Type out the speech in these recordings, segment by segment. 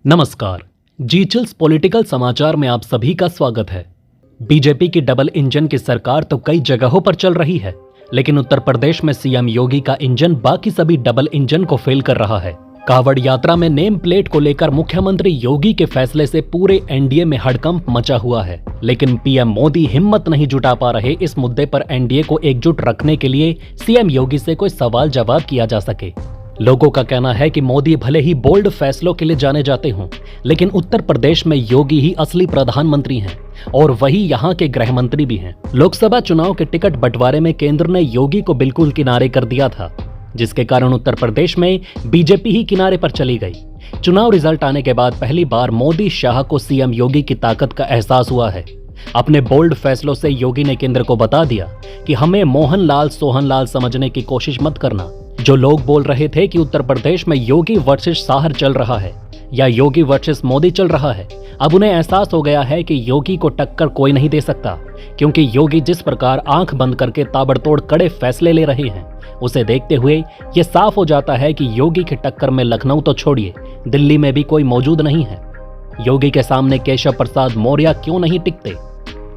नमस्कार। जीचल्स पॉलिटिकल समाचार में आप सभी का स्वागत है। बीजेपी की डबल इंजन की सरकार तो कई जगहों पर चल रही है, लेकिन उत्तर प्रदेश में सीएम योगी का इंजन बाकी सभी डबल इंजन को फेल कर रहा है। कावड़ यात्रा में नेम प्लेट को लेकर मुख्यमंत्री योगी के फैसले से पूरे एनडीए में हड़कंप मचा हुआ है, लेकिन पीएम मोदी हिम्मत नहीं जुटा पा रहे इस मुद्दे पर एनडीए को एकजुट रखने के लिए सीएम योगी से कोई सवाल जवाब किया जा सके। लोगों का कहना है कि मोदी भले ही बोल्ड फैसलों के लिए जाने जाते हों, लेकिन उत्तर प्रदेश में योगी ही असली प्रधानमंत्री हैं और वही यहाँ के गृह मंत्री भी हैं। लोकसभा चुनाव के टिकट बंटवारे में केंद्र ने योगी को बिल्कुल किनारे कर दिया था, जिसके कारण उत्तर प्रदेश में बीजेपी ही किनारे पर चली गई। चुनाव रिजल्ट आने के बाद पहली बार मोदी शाह को सीएम योगी की ताकत का एहसास हुआ है। अपने बोल्ड फैसलों से योगी ने केंद्र को बता दिया कि हमें मोहनलाल सोहनलाल समझने की कोशिश मत करना। जो लोग बोल रहे थे कि उत्तर प्रदेश में योगी वर्सेस साहर चल रहा है या योगी वर्सेस मोदी चल रहा है, अब उन्हें एहसास हो गया है कि योगी को टक्कर कोई नहीं दे सकता, क्योंकि योगी जिस प्रकार आंख बंद करके ताबड़तोड़ कड़े फैसले ले रहे हैं, उसे देखते हुए ये साफ हो जाता है कि योगी की टक्कर में लखनऊ तो छोड़िए, दिल्ली में भी कोई मौजूद नहीं है। योगी के सामने केशव प्रसाद मौर्य क्यों नहीं टिकते,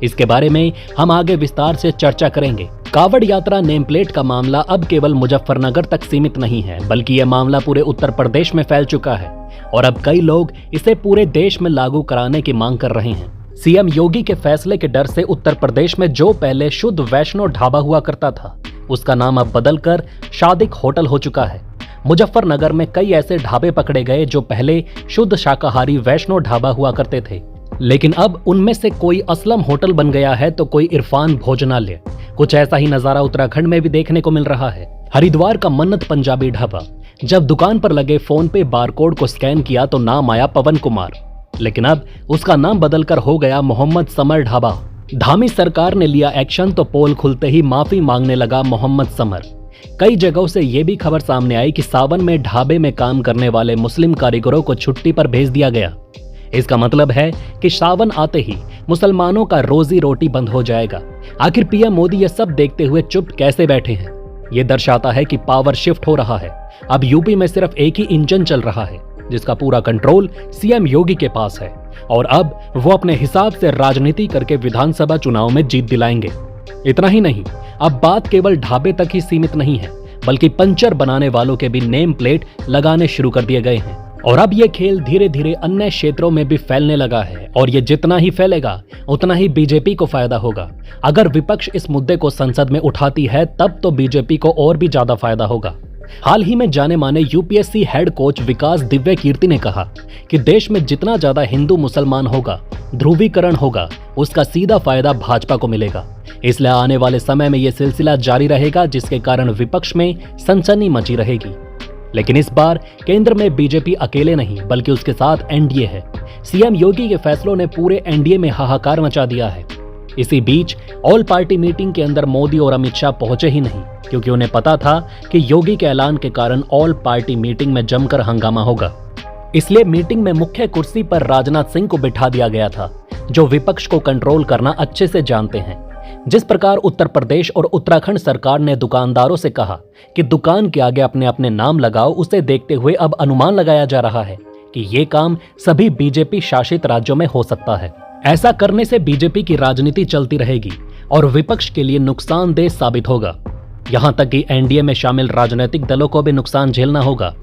इसके बारे में हम आगे विस्तार से चर्चा करेंगे। कावड़ यात्रा नेम प्लेट का मामला अब केवल मुजफ्फरनगर तक सीमित नहीं है, बल्कि यह मामला पूरे उत्तर प्रदेश में फैल चुका है और अब कई लोग इसे पूरे देश में लागू कराने की मांग कर रहे हैं। सीएम योगी के फैसले के डर से उत्तर प्रदेश में जो पहले शुद्ध वैष्णो ढाबा हुआ करता था, उसका नाम अब बदलकर शादिक होटल हो चुका है। मुजफ्फरनगर में कई ऐसे ढाबे पकड़े गए जो पहले शुद्ध शाकाहारी वैष्णो ढाबा हुआ करते थे, लेकिन अब उनमें से कोई असलम होटल बन गया है तो कोई इरफान भोजनालय। कुछ ऐसा ही नजारा उत्तराखंड में भी देखने को मिल रहा है। हरिद्वार का मन्नत पंजाबी ढाबा, जब दुकान पर लगे फोन पे बारकोड को स्कैन किया तो नाम आया पवन कुमार, लेकिन अब उसका नाम बदलकर हो गया मोहम्मद समर ढाबा। धामी सरकार ने लिया एक्शन तो पोल खुलते ही माफी मांगने लगा मोहम्मद समर। कई जगहों से ये भी खबर सामने आई कि सावन में ढाबे में काम करने वाले मुस्लिम कारीगरों को छुट्टी पर भेज दिया गया। इसका मतलब है कि सावन आते ही मुसलमानों का रोजी रोटी बंद हो जाएगा। आखिर पीएम मोदी ये सब देखते हुए चुप कैसे बैठे हैं? ये दर्शाता है कि पावर शिफ्ट हो रहा है। अब यूपी में सिर्फ एक ही इंजन चल रहा है, जिसका पूरा कंट्रोल सीएम योगी के पास है और अब वो अपने हिसाब से राजनीति करके विधानसभा चुनाव में जीत दिलाएंगे। इतना ही नहीं, अब बात केवल ढाबे तक ही सीमित नहीं है, बल्कि पंचर बनाने वालों के भी नेम प्लेट लगाने शुरू कर दिए गए हैं और अब ये खेल धीरे धीरे अन्य क्षेत्रों में भी फैलने लगा है और ये जितना ही फैलेगा उतना ही बीजेपी को फायदा होगा। अगर विपक्ष इस मुद्दे को संसद में उठाती है तब तो बीजेपी को और भी ज्यादा फायदा होगा। हाल ही में जाने माने यूपीएससी हेड कोच विकास दिव्य कीर्ति ने कहा कि देश में जितना ज्यादा हिंदू मुसलमान होगा, ध्रुवीकरण होगा, उसका सीधा फायदा भाजपा को मिलेगा। इसलिए आने वाले समय में यह सिलसिला जारी रहेगा, जिसके कारण विपक्ष में सनसनी मची रहेगी। लेकिन इस बार केंद्र में बीजेपी अकेले नहीं, बल्कि उसके साथ एनडीए है। सीएम योगी के फैसलों ने पूरे एनडीए में हाहाकार मचा दिया है। इसी बीच ऑल पार्टी मीटिंग के अंदर मोदी और अमित शाह पहुंचे ही नहीं, क्योंकि उन्हें पता था कि योगी के ऐलान के कारण ऑल पार्टी मीटिंग में जमकर हंगामा होगा। इसलिए मीटिंग में मुख्य कुर्सी पर राजनाथ सिंह को बिठा दिया गया था, जो विपक्ष को कंट्रोल करना अच्छे से जानते हैं। जिस प्रकार उत्तर प्रदेश और उत्तराखंड सरकार ने दुकानदारों से कहा कि दुकान के आगे अपने अपने नाम लगाओ, उसे देखते हुए अब अनुमान लगाया जा रहा है कि ये काम सभी बीजेपी शासित राज्यों में हो सकता है। ऐसा करने से बीजेपी की राजनीति चलती रहेगी और विपक्ष के लिए नुकसानदेह साबित होगा। यहां तक कि एनडीए में शामिल राजनीतिक दलों को भी नुकसान झेलना होगा।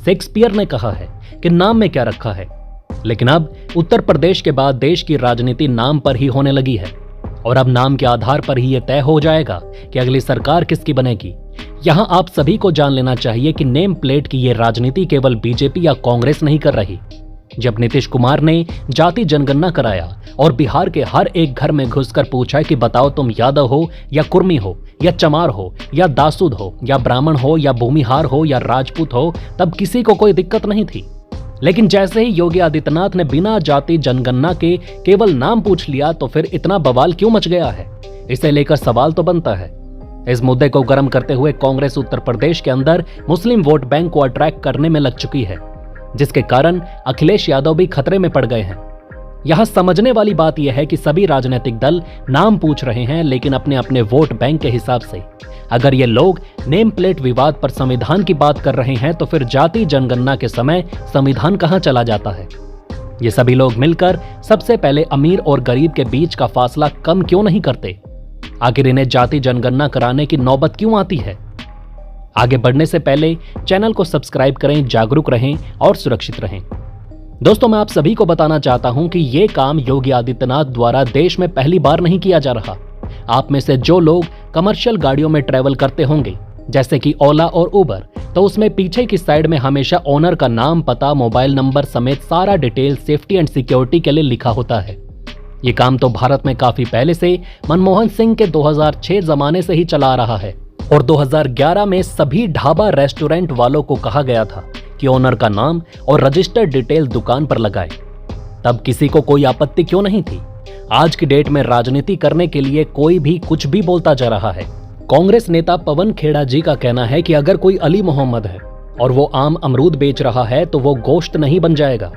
शेक्सपियर ने कहा है कि नाम में क्या रखा है, लेकिन अब उत्तर प्रदेश के बाद देश की राजनीति नाम पर ही होने लगी है और अब नाम के आधार पर ही यह तय हो जाएगा कि अगली सरकार किसकी बनेगी। यहां आप सभी को जान लेना चाहिए कि नेम प्लेट की ये राजनीति केवल बीजेपी या कांग्रेस नहीं कर रही। जब नीतीश कुमार ने जाति जनगणना कराया और बिहार के हर एक घर में घुसकर पूछा कि बताओ तुम यादव हो या कुर्मी हो या चमार हो या दासूद हो या ब्राह्मण हो या भूमिहार हो या राजपूत हो, तब किसी को कोई दिक्कत नहीं थी। लेकिन जैसे ही योगी आदित्यनाथ ने बिना जाति जनगणना के केवल नाम पूछ लिया तो फिर इतना बवाल क्यों मच गया है? इसे लेकर सवाल तो बनता है। इस मुद्दे को गर्म करते हुए कांग्रेस उत्तर प्रदेश के अंदर मुस्लिम वोट बैंक को अट्रैक्ट करने में लग चुकी है, जिसके कारण अखिलेश यादव भी खतरे में पड़ गए हैं। यहां समझने वाली बात यह है कि सभी राजनीतिक दल नाम पूछ रहे हैं, लेकिन अपने अपने वोट बैंक के हिसाब से। अगर ये लोग नेम प्लेट विवाद पर संविधान की बात कर रहे हैं तो फिर जाति जनगणना के समय संविधान कहां चला जाता है? ये सभी लोग मिलकर सबसे पहले अमीर और गरीब के बीच का फासला कम क्यों नहीं करते? आखिर इन्हें जाति जनगणना कराने की नौबत क्यों आती है? आगे बढ़ने से पहले चैनल को सब्सक्राइब करें, जागरूक रहें और सुरक्षित रहें। दोस्तों, मैं आप सभी को बताना चाहता हूं कि यह काम योगी आदित्यनाथ द्वारा देश में पहली बार नहीं किया जा रहा। आप में से जो लोग कमर्शियल गाड़ियों में ट्रैवल करते होंगे, जैसे कि ओला और उबर, तो उसमें पीछे की साइड में हमेशा ओनर का नाम, पता, मोबाइल नंबर समेत सारा डिटेल सेफ्टी एंड सिक्योरिटी के लिए लिखा होता है। ये काम तो भारत में काफी पहले से मनमोहन सिंह के 2006 जमाने से ही चला आ रहा है और 2011 में सभी ढाबा रेस्टोरेंट वालों को कहा गया था कि ओनर का नाम और रजिस्टर्ड डिटेल दुकान पर लगाएं। तब किसी को कोई आपत्ति क्यों नहीं थी? आज की डेट में राजनीति करने के लिए कोई भी कुछ भी बोलता जा रहा है। कांग्रेस नेता पवन खेड़ा जी का कहना है कि अगर कोई अली मोहम्मद है और वो आम अमरूद बेच रहा है तो वो गोश्त नहीं बन जाएगा।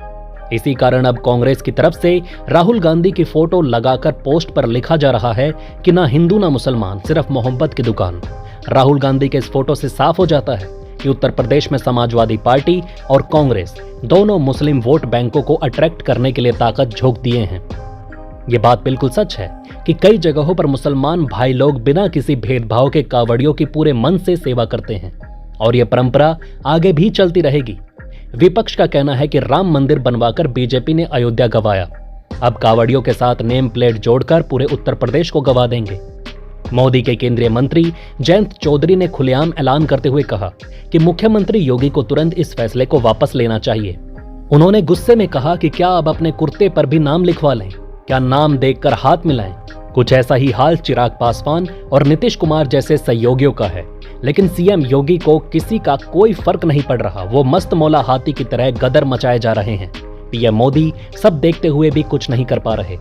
इसी कारण अब कांग्रेस की तरफ से राहुल गांधी की फोटो लगाकर पोस्ट पर लिखा जा रहा है कि ना हिंदू ना मुसलमान, सिर्फ मोहब्बत की दुकान। राहुल गांधी के इस फोटो से साफ हो जाता है कि उत्तर प्रदेश में समाजवादी पार्टी और कांग्रेस दोनों मुस्लिम वोट बैंकों को अट्रैक्ट करने के लिए ताकत झोंक दिए हैं। ये बात बिल्कुल सच है कि कई जगहों पर मुसलमान भाई लोग बिना किसी भेदभाव के कावड़ियों की पूरे मन से सेवा करते हैं और यह परंपरा आगे भी चलती रहेगी। विपक्ष का कहना है कि राम मंदिर बनवाकर बीजेपी ने अयोध्या गंवाया, अब कावड़ियों के साथ नेम प्लेट जोड़कर पूरे उत्तर प्रदेश को गंवा देंगे। मोदी के केंद्रीय मंत्री जयंत चौधरी ने खुलेआम ऐलान करते हुए कहा कि मुख्यमंत्री योगी को तुरंत इस फैसले को वापस लेना चाहिए। उन्होंने गुस्से में कहा कि क्या अब अपने कुर्ते पर भी नाम लिखवा लें, क्या नाम देखकर हाथ मिलाएं। कुछ ऐसा ही हाल चिराग पासवान और नीतीश कुमार जैसे सहयोगियों का है, लेकिन सीएम योगी को किसी का कोई फर्क नहीं पड़ रहा। वो मस्त मौला हाथी की तरह गदर मचाए जा रहे हैं। पीएम मोदी सब देखते हुए भी कुछ नहीं कर पा रहे।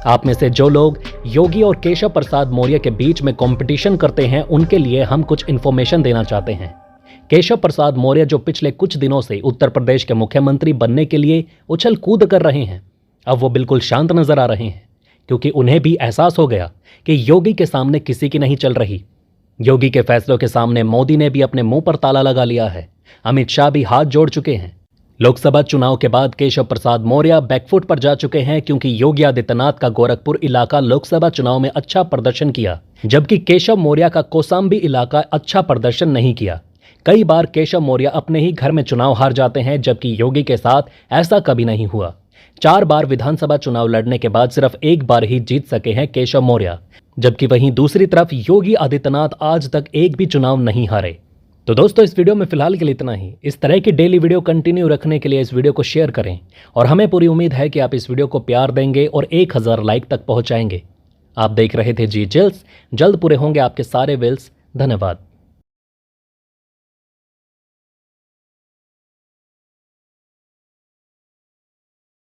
आप में से जो लोग योगी और केशव प्रसाद मौर्य के बीच में कंपटीशन करते हैं, उनके लिए हम कुछ इन्फॉर्मेशन देना चाहते हैं। केशव प्रसाद मौर्य जो पिछले कुछ दिनों से उत्तर प्रदेश के मुख्यमंत्री बनने के लिए उछल कूद कर रहे हैं, अब वो बिल्कुल शांत नजर आ रहे हैं, क्योंकि उन्हें भी एहसास हो गया कि योगी के सामने किसी की नहीं चल रही। योगी के फैसलों के सामने मोदी ने भी अपने मुंह पर ताला लगा लिया है। अमित शाह भी हाथ जोड़ चुके हैं। लोकसभा चुनाव के बाद केशव प्रसाद मौर्य बैकफुट पर जा चुके हैं, क्योंकि योगी आदित्यनाथ का गोरखपुर इलाका लोकसभा चुनाव में अच्छा प्रदर्शन किया, जबकि केशव मौर्य का कौशाम्बी इलाका अच्छा प्रदर्शन नहीं किया। कई बार केशव मौर्य अपने ही घर में चुनाव हार जाते हैं, जबकि योगी के साथ ऐसा कभी नहीं हुआ। 4 बार विधानसभा चुनाव लड़ने के बाद सिर्फ 1 बार ही जीत सके हैं केशव मौर्य, जबकि वहीं दूसरी तरफ योगी आदित्यनाथ आज तक एक भी चुनाव नहीं हारे। तो दोस्तों, इस वीडियो में फिलहाल के लिए इतना ही। इस तरह की डेली वीडियो कंटिन्यू रखने के लिए इस वीडियो को शेयर करें और हमें पूरी उम्मीद है कि आप इस वीडियो को प्यार देंगे और 1000 लाइक तक पहुंचाएंगे। आप देख रहे थे जी चिल्स, जल्द पूरे होंगे आपके सारे विल्स। धन्यवाद।